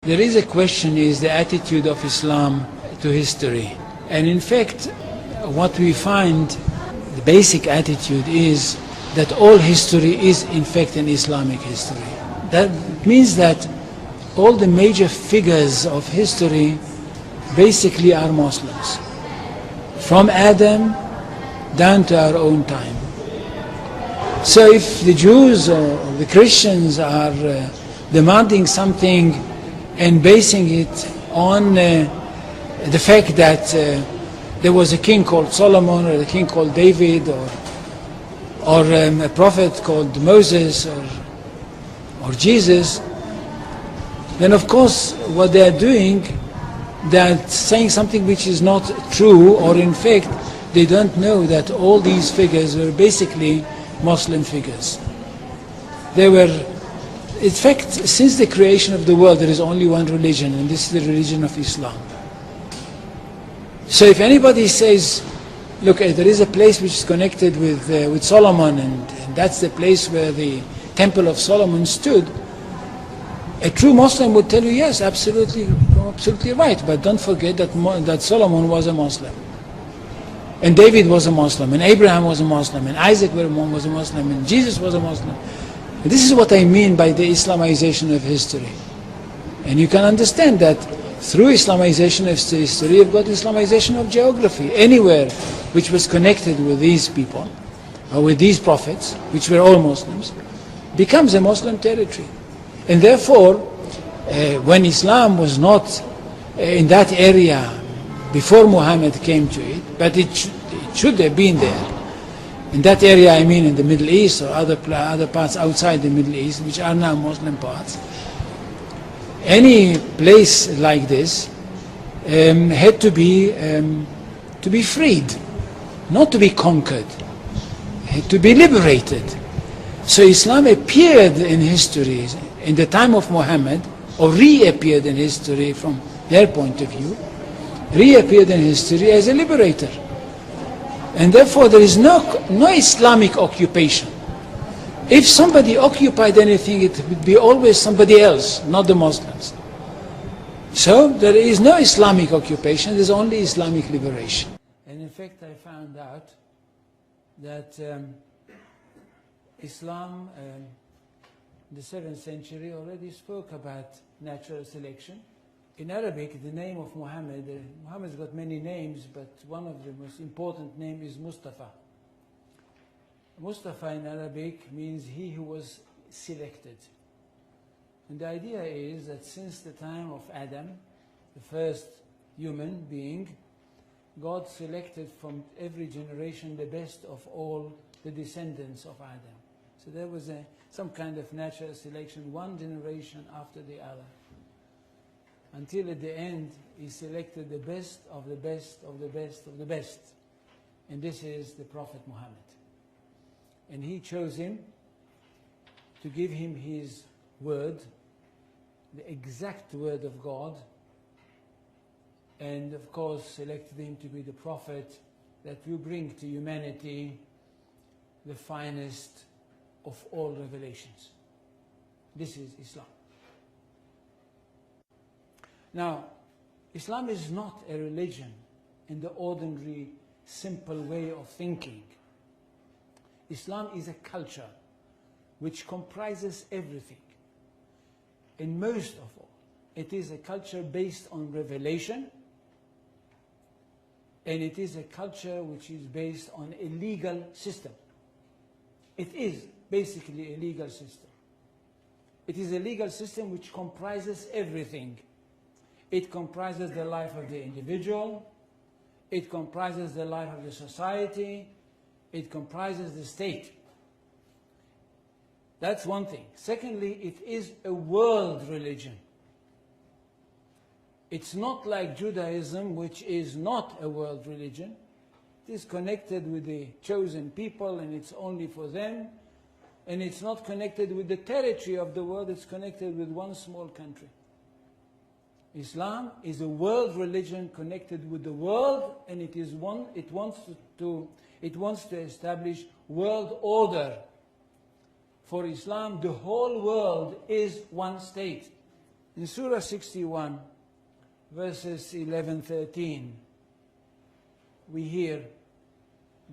There is a question, is the attitude of Islam to history. And in fact, what we find, the basic attitude is that all history is in fact an Islamic history. That means that all the major figures of history basically are Muslims. From Adam down to our own time. So if the Jews or the Christians are demanding something and basing it on the fact that there was a king called Solomon or a king called David or a prophet called Moses or Jesus, then of course what they are doing, they are saying something which is not true, or in fact they don't know that all these figures were basically Muslim figures. They were, in fact, since the creation of the world there is only one religion, and this is the religion of Islam. So if anybody says, look, there is a place which is connected with Solomon, and that's the place where the Temple of Solomon stood, a true Muslim would tell you, yes, absolutely right, but don't forget that Solomon was a Muslim. And David was a Muslim, and Abraham was a Muslim, and Isaac was a Muslim, and Jesus was a Muslim. And this is what I mean by the Islamization of history. And you can understand that through Islamization of history, you've got Islamization of geography. Anywhere which was connected with these people, or with these prophets, which were all Muslims, becomes a Muslim territory. And therefore, when Islam was not in that area before Muhammad came to it, but it should have been there. In that area, I mean in the Middle East or other parts outside the Middle East, which are now Muslim parts. Any place like this had to be freed, not to be conquered, had to be liberated. So Islam appeared in history in the time of Muhammad, or reappeared in history from their point of view, reappeared in history as a liberator. And therefore there is no Islamic occupation. If somebody occupied anything, it would be always somebody else, not the Muslims. So there is no Islamic occupation, there is only Islamic liberation. And in fact I found out that Islam in the 7th century already spoke about natural selection. In Arabic, the name of Muhammad's got many names, but one of the most important names is Mustafa. Mustafa in Arabic means he who was selected. And the idea is that since the time of Adam, the first human being, God selected from every generation the best of all the descendants of Adam. So there was some kind of natural selection, one generation after the other. Until at the end, he selected the best of the best of the best of the best. And this is the Prophet Muhammad. And he chose him to give him his word, the exact word of God, and of course selected him to be the prophet that will bring to humanity the finest of all revelations. This is Islam. Now, Islam is not a religion in the ordinary, simple way of thinking. Islam is a culture which comprises everything. And most of all, it is a culture based on revelation, and it is a culture which is based on a legal system. It is basically a legal system. It is a legal system which comprises everything. It comprises the life of the individual, it comprises the life of the society, it comprises the state. That's one thing. Secondly, it is a world religion. It's not like Judaism, which is not a world religion. It is connected with the chosen people, and it's only for them. And it's not connected with the territory of the world, it's connected with one small country. Islam is a world religion connected with the world, and it wants to establish world order. For Islam, the whole world is one state. In Surah 61, verses 11-13, we hear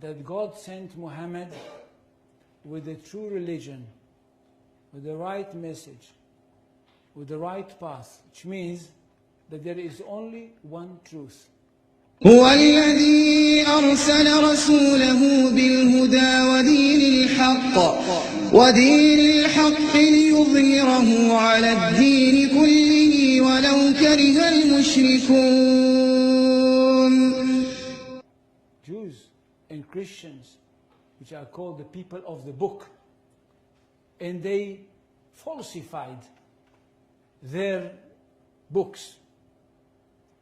that God sent Muhammad with the true religion, with the right message, with the right path, which means that there is only one truth. هو الذي أرسل رسوله بالهدى ودين الحق ليظهره على الدين كله ولو كره المشركون. Jews and Christians, which are called the people of the book, and they falsified their books.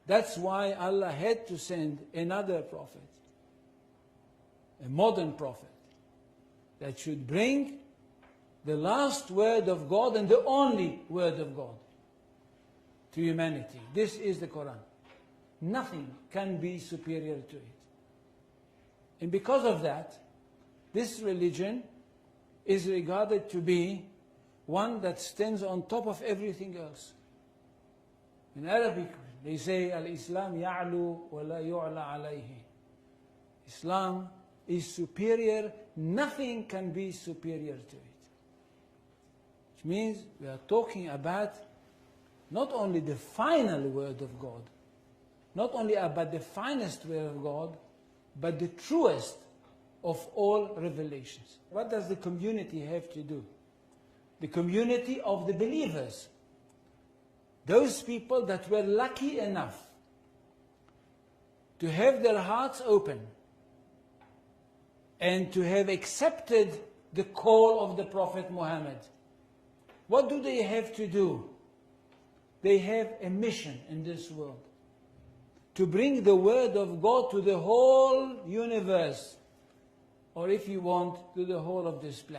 That's why Allah had to send another prophet, a modern prophet, that should bring the last word of God and the only word of God to humanity. This is the Quran. Nothing can be superior to it. And because of that, this religion is regarded to be one that stands on top of everything else. In Arabic, they say, الإسلام يعلو ولا يعلى عليه. Islam is superior, nothing can be superior to it. Which means we are talking about not only the final word of God, not only about the finest word of God, but the truest of all revelations. What does the community have to do? The community of the believers. Those people that were lucky enough to have their hearts open and to have accepted the call of the Prophet Muhammad. What do they have to do? They have a mission in this world, to bring the word of God to the whole universe, or if you want, to the whole of this planet.